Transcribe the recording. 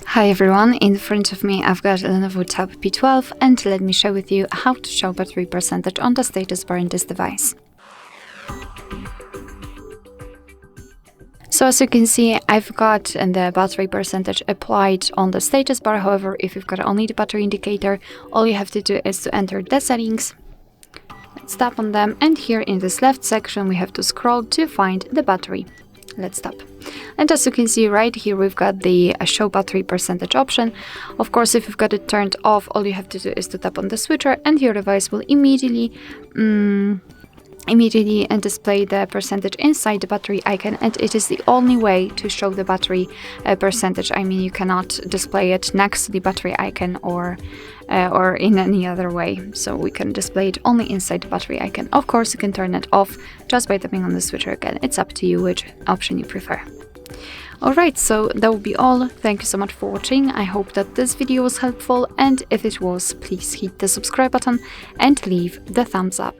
Hi everyone, in front of me I've got LENOVO Tab P12 and let me share with you how to show battery percentage on the status bar in this device. So as you can see, I've got the battery percentage applied on the status bar. However, if you've got only the battery indicator, all you have to do is to enter the settings. Let's tap on them, and here in this left section we have to scroll to find the battery. Let's tap. And as you can see right here, we've got the show battery percentage option. Of course, if you've got it turned off, all you have to do is to tap on the switcher and your device will immediately display the percentage inside the battery icon, and it is the only way to show the battery percentage. I mean, you cannot display it next to the battery icon or in any other way, so we can display it only inside the battery icon. Of course, you can turn it off just by tapping on the switcher again. It's up to you which option you prefer. Alright, so that will be all. Thank you so much for watching. I hope that this video was helpful, and if it was, please hit the subscribe button and leave the thumbs up.